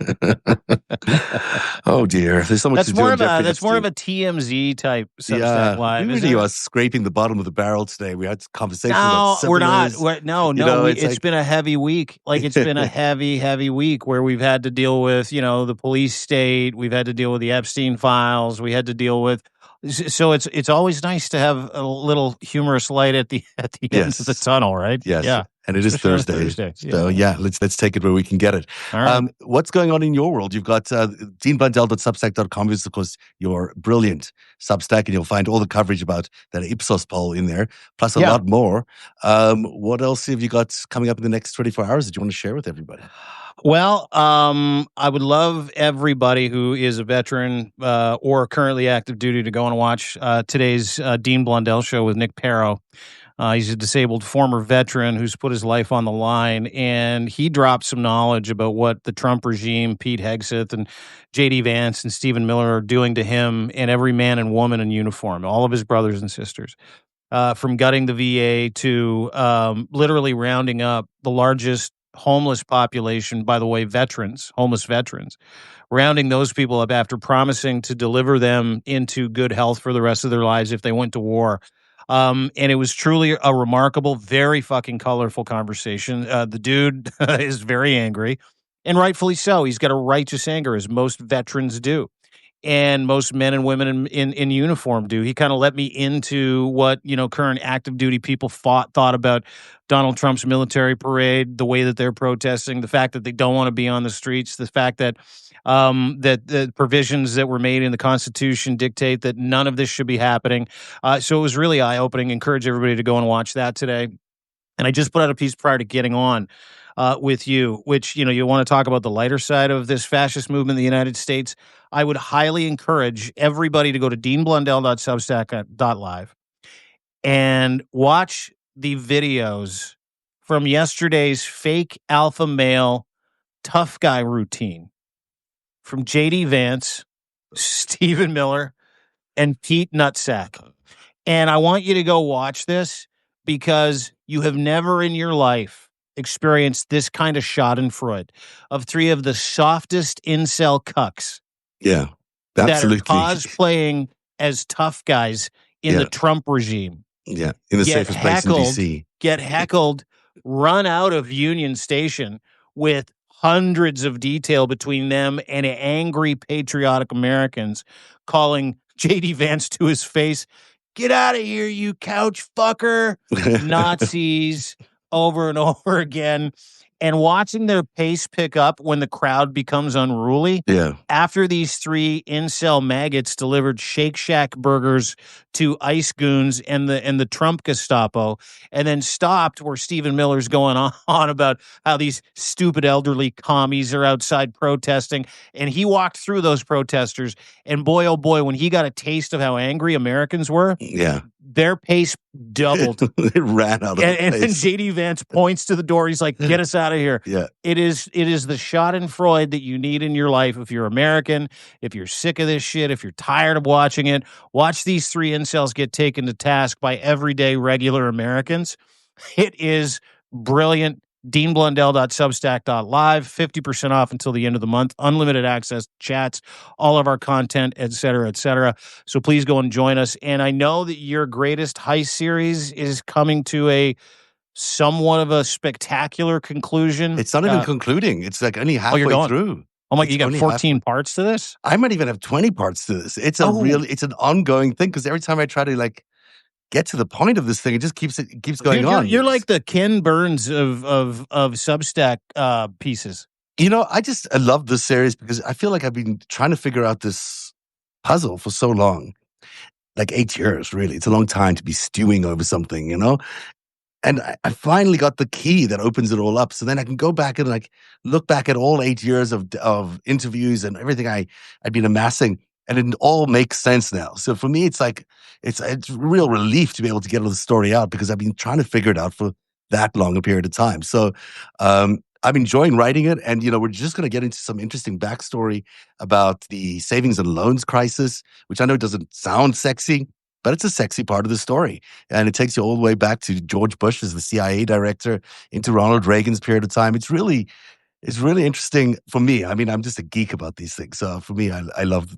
S2: Oh dear, there's so much. That's more of
S1: a TMZ type Substack live.
S2: We really are scraping the bottom of the barrel today. We had conversations.
S1: No, we're not. It's been a heavy week. Like it's been a heavy week where we've had to deal with the police state. We've had to deal with the Epstein files. We had to deal with. So it's always nice to have a little humorous light at the end of the tunnel, right?
S2: Yes.
S1: Yeah.
S2: And it is Thursday. So let's take it where we can get it.
S1: All right.
S2: What's going on in your world? You've got deanblundell.substack.com is, of course, your brilliant Substack, and you'll find all the coverage about that Ipsos poll in there, plus a lot more. What else have you got coming up in the next 24 hours that you want to share with everybody?
S1: Well, I would love everybody who is a veteran or currently active duty to go and watch today's Dean Blundell show with Nick Perro. He's a disabled former veteran who's put his life on the line, and he dropped some knowledge about what the Trump regime, Pete Hegseth and J.D. Vance and Stephen Miller are doing to him and every man and woman in uniform, all of his brothers and sisters. From gutting the VA to literally rounding up the largest homeless population, by the way, homeless veterans, rounding those people up after promising to deliver them into good health for the rest of their lives if they went to war. And it was truly a remarkable, very fucking colorful conversation. The dude is very angry, and rightfully so. He's got a righteous anger, as most veterans do. And most men and women in uniform do. He kind of let me into what current active duty people thought about Donald Trump's military parade, the way that they're protesting, the fact that they don't want to be on the streets, the fact that that the provisions that were made in the Constitution dictate that none of this should be happening. So it was really eye-opening. Encourage everybody to go and watch that today. And I just put out a piece prior to getting on with you, which, you want to talk about the lighter side of this fascist movement in the United States. I would highly encourage everybody to go to deanblundell.substack.live and watch the videos from yesterday's fake alpha male tough guy routine from JD Vance, Stephen Miller, and Pete Nutsack. And I want you to go watch this because you have never in your life experienced this kind of schadenfreude of three of the softest incel cucks
S2: Yeah,
S1: that are
S2: absolutely.
S1: cosplaying as tough guys in the
S2: Yeah,
S1: Trump regime.
S2: yeah. In the
S1: Get
S2: safest place in
S1: heckled,
S2: DC.
S1: get heckled, run out of Union Station with hundreds of detail between them and angry patriotic Americans calling JD Vance to his face, "Get out of here, you couch fucker," Nazis over and over again. And watching their pace pick up when the crowd becomes unruly.
S2: Yeah.
S1: After these three incel maggots delivered Shake Shack burgers to ICE goons and the Trump Gestapo, and then stopped where Stephen Miller's going on about how these stupid elderly commies are outside protesting, and he walked through those protesters, and boy, oh boy, when he got a taste of how angry Americans were,
S2: Yeah.
S1: their pace doubled.
S2: It ran out of the
S1: And then
S2: place.
S1: JD Vance points to the door. He's like, "Get us out of here."
S2: Yeah.
S1: It is the schadenfreude that you need in your life if you're American, if you're sick of this shit, if you're tired of watching it. Watch these three incels get taken to task by everyday regular Americans. It is brilliant. DeanBlundell.substack.live, 50% off until the end of the month, unlimited access to chats, all of our content, et cetera, et cetera. So please go and join us. And I know that your greatest heist series is coming to a somewhat of a spectacular conclusion.
S2: It's not even concluding. It's like only
S1: you're
S2: halfway
S1: going.
S2: through.
S1: Oh my,
S2: It's
S1: you got
S2: only
S1: 14 parts to this?
S2: I might even have 20 parts to this. It's it's an ongoing thing because every time I try to like get to the point of this thing, it keeps going
S1: Dude,
S2: on.
S1: You're like the Ken Burns of Substack pieces.
S2: I love this series because I feel like I've been trying to figure out this puzzle for so long. Like 8 years, really. It's a long time to be stewing over something, And I finally got the key that opens it all up. So then I can go back and like look back at all 8 years of interviews and everything I'd been amassing, and it all makes sense now. So for me, it's like it's a real relief to be able to get the story out because I've been trying to figure it out for that long a period of time. So I'm enjoying writing it, and we're just going to get into some interesting backstory about the savings and loans crisis, which I know doesn't sound sexy, but it's a sexy part of the story. And it takes you all the way back to George Bush as the CIA director into Ronald Reagan's period of time. It's really interesting for me. I mean, I'm just a geek about these things. So for me, I love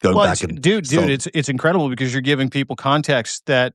S2: going back and
S1: dude, it's incredible because you're giving people context that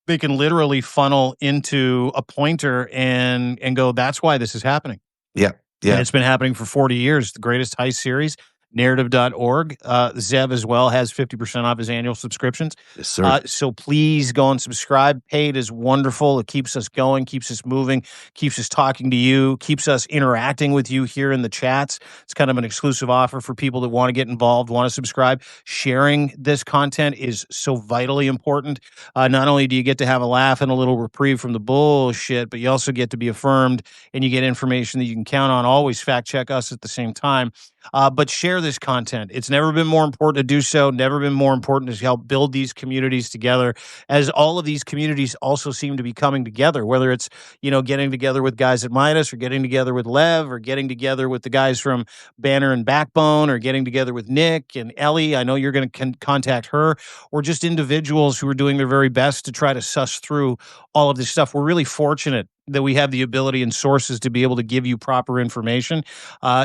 S1: they can literally funnel into a pointer and go, that's why this is happening.
S2: Yeah. Yeah.
S1: And it's been happening for 40 years. The greatest heist series. Narrative.org. Zev as well has 50% off his annual subscriptions.
S2: Yes, sir.
S1: So please go and subscribe. Paid is wonderful. It keeps us going, keeps us moving, keeps us talking to you, keeps us interacting with you here in the chats. It's kind of an exclusive offer for people that want to get involved, want to subscribe. Sharing this content is so vitally important. Not only do you get to have a laugh and a little reprieve from the bullshit, but you also get to be affirmed and you get information that you can count on. Always fact check us at the same time. But share this content. It's never been more important to do so, never been more important to help build these communities together, as all of these communities also seem to be coming together, whether it's, getting together with guys at Midas or getting together with Lev or getting together with the guys from Banner and Backbone or getting together with Nick and Ellie. I know you're going to contact her, or just individuals who are doing their very best to try to suss through all of this stuff. We're really fortunate that we have the ability and sources to be able to give you proper information.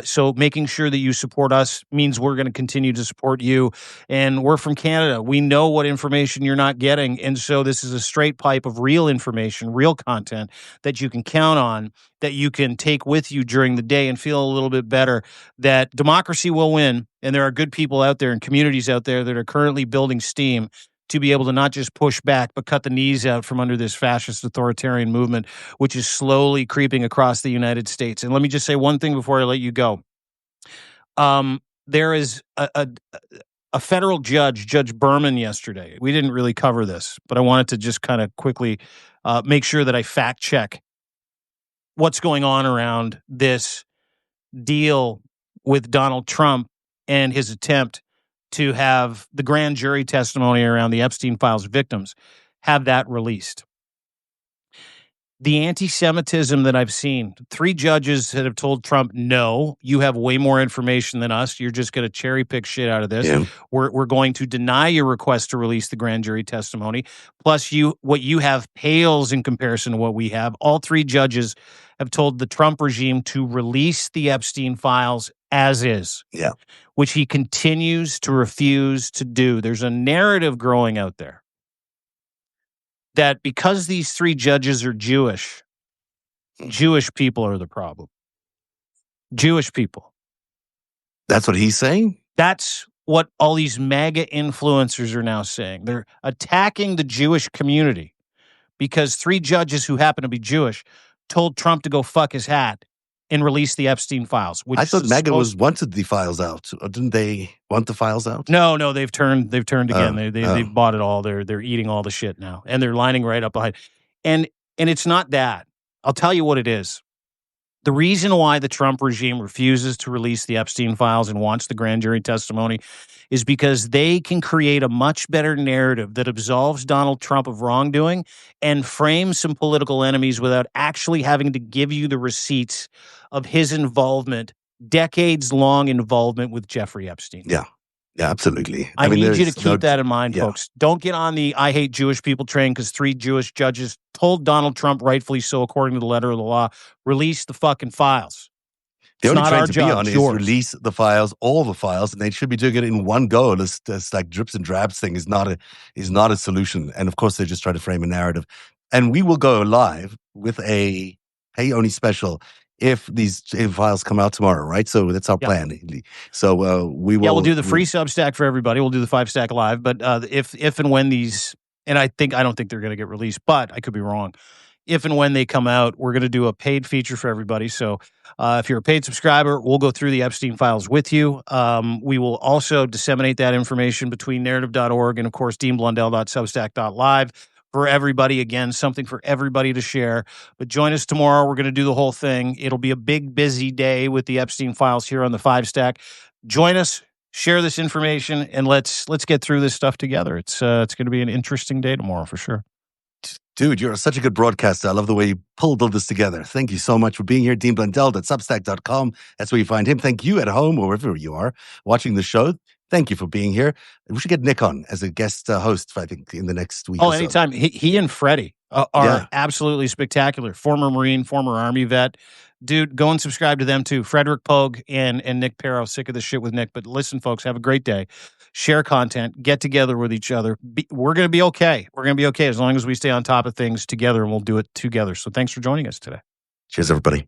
S1: So making sure that you support us means we're going to continue to support you. And we're from Canada. We know what information you're not getting. And so this is a straight pipe of real information, real content that you can count on, that you can take with you during the day and feel a little bit better that democracy will win. And there are good people out there and communities out there that are currently building steam to be able to not just push back, but cut the knees out from under this fascist authoritarian movement, which is slowly creeping across the United States. And let me just say one thing before I let you go. There is a federal judge, Judge Berman, yesterday. We didn't really cover this, but I wanted to just kind of quickly make sure that I fact check what's going on around this deal with Donald Trump and his attempt to have the grand jury testimony around the Epstein files victims, have that released. The anti-Semitism that I've seen, 3 judges that have told Trump, no, you have way more information than us. You're just going to cherry pick shit out of this.
S2: Yeah.
S1: We're going to deny your request to release the grand jury testimony. Plus, what you have pales in comparison to what we have. All 3 judges have told the Trump regime to release the Epstein files as is.
S2: Yeah.
S1: Which he continues to refuse to do. There's a narrative growing out there that because these 3 judges are Jewish people are the problem. Jewish people.
S2: That's what he's saying?
S1: That's what all these MAGA influencers are now saying. They're attacking the Jewish community because 3 judges who happen to be Jewish told Trump to go fuck his hat and release the Epstein files. Which
S2: I thought MAGA wanted the files out. Or didn't they want the files out?
S1: No, they've turned again. They've bought it all. They're eating all the shit now, and they're lining right up behind. And it's not that. I'll tell you what it is. The reason why the Trump regime refuses to release the Epstein files and wants the grand jury testimony is because they can create a much better narrative that absolves Donald Trump of wrongdoing and frame some political enemies without actually having to give you the receipts of his involvement, decades-long involvement with Jeffrey Epstein.
S2: Yeah. Yeah, absolutely.
S1: I mean, need you to keep that in mind, folks. Don't get on the I hate Jewish people train because 3 Jewish judges told Donald Trump, rightfully so, according to the letter of the law, release the fucking files.
S2: The
S1: It's
S2: only
S1: not
S2: train
S1: our
S2: to be
S1: job,
S2: on
S1: it's
S2: is
S1: yours.
S2: release the files, all the files, and they should be doing it in one go. This like drips and drabs thing is not a solution. And of course, they just try to frame a narrative. And we will go live with a Hey Oni special if these files come out tomorrow, right? So that's our plan. So we will.
S1: Yeah, we'll do the free Substack for everybody. We'll do the FiveStack live. But if and when these, and I don't think they're going to get released, but I could be wrong. If and when they come out, we're going to do a paid feature for everybody. So if you're a paid subscriber, we'll go through the Epstein files with you. We will also disseminate that information between narrative.org and, of course, deanblundell.substack.live for everybody. Again, something for everybody to share. But join us tomorrow. We're going to do the whole thing. It'll be a big, busy day with the Epstein files here on the FiveStack. Join us, share this information, and let's get through this stuff together. It's going to be an interesting day tomorrow for sure.
S2: Dude, you're such a good broadcaster. I love the way you pulled all this together. Thank you so much for being here. DeanBlundell.substack.com. That's where you find him. Thank you at home or wherever you are watching the show. Thank you for being here. We should get Nick on as a guest host, I think, in the next week.
S1: Oh, anytime. He and Freddie are absolutely spectacular. Former Marine, former Army vet. Dude, go and subscribe to them too. Frederick Pogue and Nick Perro. Sick of this shit with Nick. But listen, folks, have a great day. Share content. Get together with each other. We're going to be okay. We're going to be okay as long as we stay on top of things together, and we'll do it together. So thanks for joining us today.
S2: Cheers, everybody.